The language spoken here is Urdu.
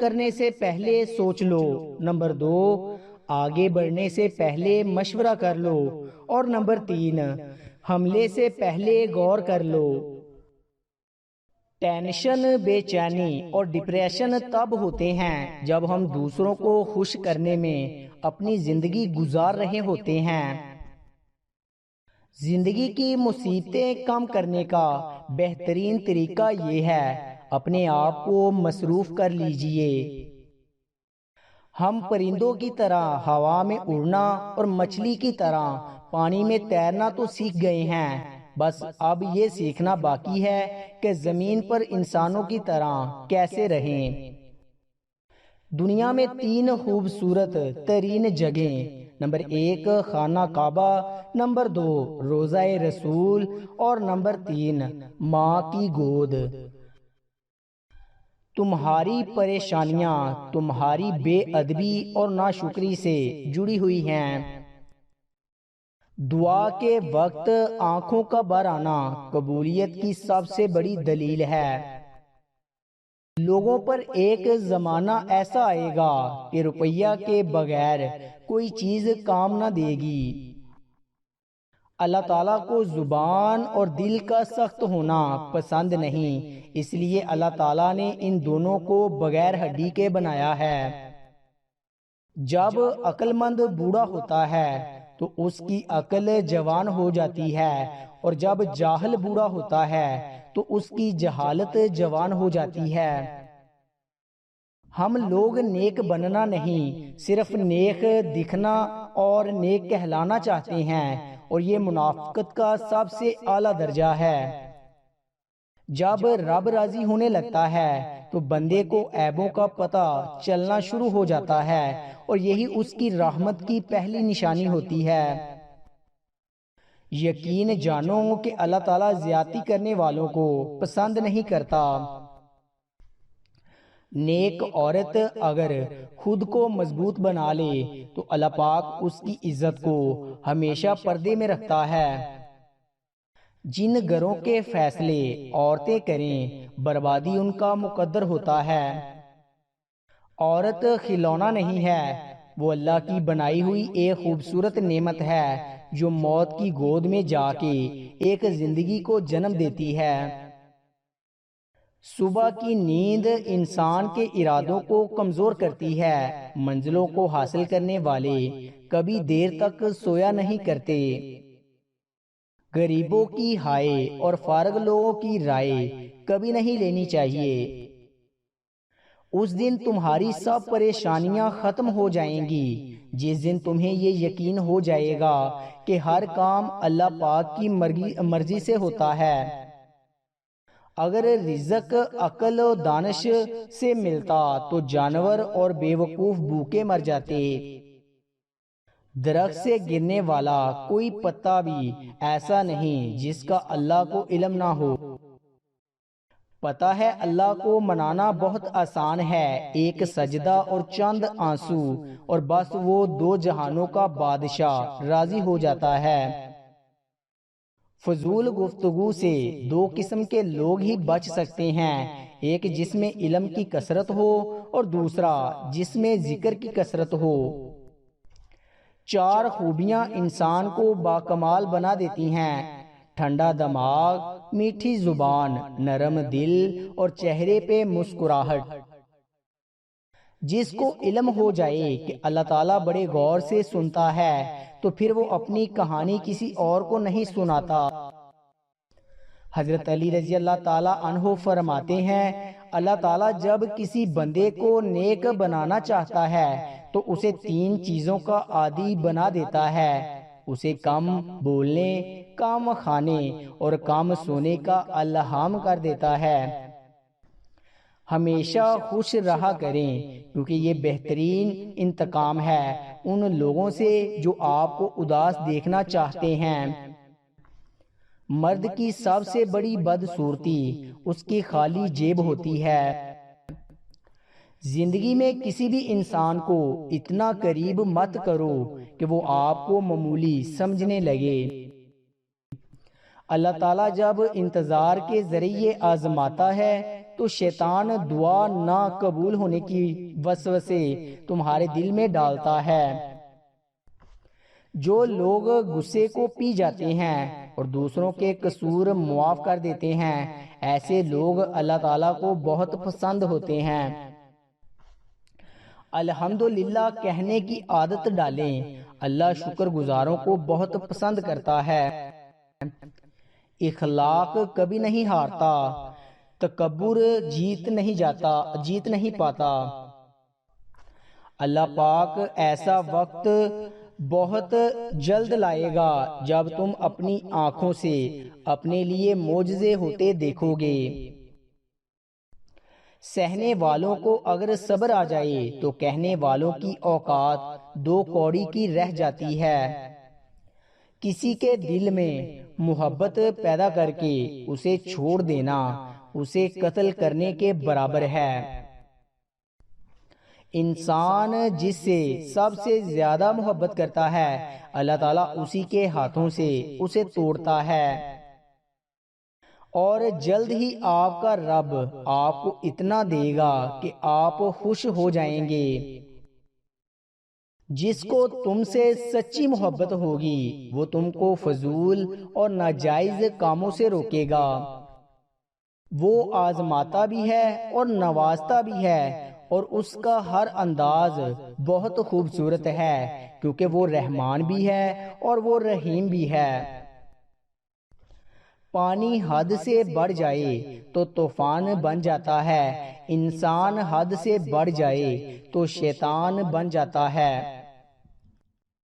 کرنے سے پہلے سوچ لو۔ نمبر 2، آگے بڑھنے سے پہلے مشورہ کر لو۔ اور نمبر 3، حملے سے پہلے غور کر لو۔ ٹینشن، بے چینی اور ڈپریشن تب ہوتے ہیں جب ہم دوسروں کو خوش کرنے میں اپنی زندگی گزار رہے ہوتے ہیں۔ زندگی کی مصیبتیں کم کرنے کا بہترین طریقہ یہ ہے، اپنے آپ کو مصروف کر لیجئے۔ ہم پرندوں کی طرح ہوا میں اڑنا اور مچھلی کی طرح پانی میں تیرنا تو سیکھ گئے ہیں، بس اب یہ سیکھنا باقی ہے کہ زمین پر انسانوں کی طرح کیسے رہیں۔ دنیا میں 3 خوبصورت ترین جگہیں، نمبر 1 خانہ کعبہ، نمبر 2 روضہ رسول اور نمبر 3 ماں کی گود۔ تمہاری پریشانیاں تمہاری بے ادبی اور ناشکری سے جڑی ہوئی ہیں۔ دعا کے وقت آنکھوں کا بھر آنا قبولیت کی سب سے بڑی دلیل ہے۔ لوگوں پر ایک زمانہ ایسا آئے گا کہ روپیہ کے بغیر کوئی چیز کام نہ دے گی۔ اللہ تعالیٰ کو زبان اور دل کا سخت ہونا پسند نہیں، اس لیے اللہ تعالیٰ نے ان دونوں کو بغیر ہڈی کے بنایا ہے۔ جب عقل مند بوڑھا ہوتا ہے تو اس کی عقل جوان ہو جاتی ہے، اور جب جاہل بوڑھا ہوتا ہے تو اس کی جہالت جوان ہو جاتی ہے۔ ہم لوگ نیک بننا نہیں، صرف نیک دکھنا اور نیک کہلانا چاہتے ہیں، اور یہ منافقت کا سب سے اعلیٰ درجہ ہے۔ جب رب راضی ہونے لگتا ہے تو بندے کو عیبوں کا پتہ چلنا شروع ہو جاتا ہے، اور یہی اس کی رحمت کی پہلی نشانی ہوتی ہے۔ یقین جانو کہ اللہ تعالیٰ زیادتی کرنے والوں کو پسند نہیں کرتا۔ نیک عورت اگر خود کو مضبوط بنا لے تو اللہ پاک اس کی عزت کو ہمیشہ پردے میں رکھتا ہے۔ جن گھروں کے فیصلے عورتیں کریں بربادی ان کا مقدر ہوتا ہے۔ عورت کھلونا نہیں ہے، وہ اللہ کی بنائی ہوئی ایک خوبصورت نعمت ہے جو موت کی گود میں جا کے ایک زندگی کو جنم دیتی ہے۔ صبح کی نیند انسان کے ارادوں کو کمزور کرتی ہے۔ منزلوں کو حاصل کرنے والے کبھی دیر تک سویا نہیں کرتے۔ غریبوں کی ہائے اور فارغ لوگوں کی رائے کبھی نہیں لینی چاہیے۔ اس دن تمہاری سب پریشانیاں ختم ہو جائیں گی، جس دن تمہیں یہ یقین ہو جائے گا کہ ہر کام اللہ پاک کی مرضی سے ہوتا ہے۔ اگر رزق عقل و دانش سے ملتا تو جانور اور بے وقوف بھوکے مر جاتے۔ درخت سے گرنے والا کوئی پتا بھی ایسا نہیں جس کا اللہ کو علم نہ ہو۔ پتا ہے اللہ کو منانا بہت آسان ہے، ایک سجدہ اور چند آنسو اور بس وہ 2 جہانوں کا بادشاہ راضی ہو جاتا ہے۔ فضول گفتگو سے 2 قسم کے لوگ ہی بچ سکتے ہیں، ایک جس میں علم کی کثرت ہو اور دوسرا جس میں ذکر کی کثرت ہو۔ 4 خوبیاں انسان کو باکمال بنا دیتی ہیں: ٹھنڈا دماغ، میٹھی زبان، نرم دل اور چہرے پہ مسکراہٹ۔ جس کو علم ہو جائے کہ اللہ تعالیٰ بڑے غور سے سنتا ہے تو پھر وہ اپنی کہانی کسی اور کو نہیں سناتا۔ حضرت علی رضی اللہ تعالیٰ عنہ فرماتے ہیں، اللہ تعالیٰ جب کسی بندے کو نیک بنانا چاہتا ہے تو اسے 3 چیزوں کا عادی بنا دیتا ہے، اسے کم بولنے، کم کھانے اور کم سونے کا الہام کر دیتا ہے۔ ہمیشہ خوش رہا کریں کیونکہ یہ بہترین انتقام ہے ان لوگوں سے جو آپ کو اداس دیکھنا چاہتے ہیں۔ مرد کی سب سے بڑی بدصورتی اس کی خالی جیب ہوتی ہے۔ زندگی میں کسی بھی انسان کو اتنا قریب مت کرو کہ وہ آپ کو معمولی سمجھنے لگے۔ اللہ تعالیٰ جب انتظار کے ذریعے آزماتا ہے تو شیطان دعا نہ قبول ہونے کی وسوسے تمہارے دل میں ڈالتا ہے۔ جو لوگ غصے کو پی جاتے ہیں اور دوسروں کے قصور معاف کر دیتے ہیں، ایسے لوگ اللہ تعالیٰ کو بہت پسند ہوتے ہیں۔ الحمدللہ کہنے کی عادت ڈالیں، اللہ شکر گزاروں کو بہت پسند کرتا ہے۔ اخلاق کبھی نہیں ہارتا، تکبر جیت نہیں پاتا۔ اللہ پاک ایسا وقت بہت جلد لائے گا جب تم اپنی آنکھوں سے اپنے لیے معجزے ہوتے دیکھو گے۔ سہنے والوں کو اگر صبر آ جائے تو کہنے والوں کی اوقات 2 کوڑی کی رہ جاتی ہے۔ کسی کے دل میں محبت پیدا کر کے اسے چھوڑ دینا اسے قتل کرنے کے برابر ہے۔ انسان جس سے سب سے زیادہ محبت کرتا ہے، اللہ تعالیٰ اسی کے ہاتھوں سے اسے توڑتا ہے۔ اور جلد ہی آپ کا رب آپ کو اتنا دے گا کہ آپ خوش ہو جائیں گے۔ جس کو تم سے سچی محبت ہوگی وہ تم کو فضول اور ناجائز کاموں سے روکے گا۔ وہ آزماتا بھی ہے اور نوازتا بھی ہے، اور اس کا ہر انداز بہت خوبصورت ہے، کیونکہ وہ رحمان بھی ہے اور وہ رحیم بھی ہے۔ پانی حد سے بڑھ جائے تو طوفان بن جاتا ہے، انسان حد سے بڑھ جائے تو شیطان بن جاتا ہے۔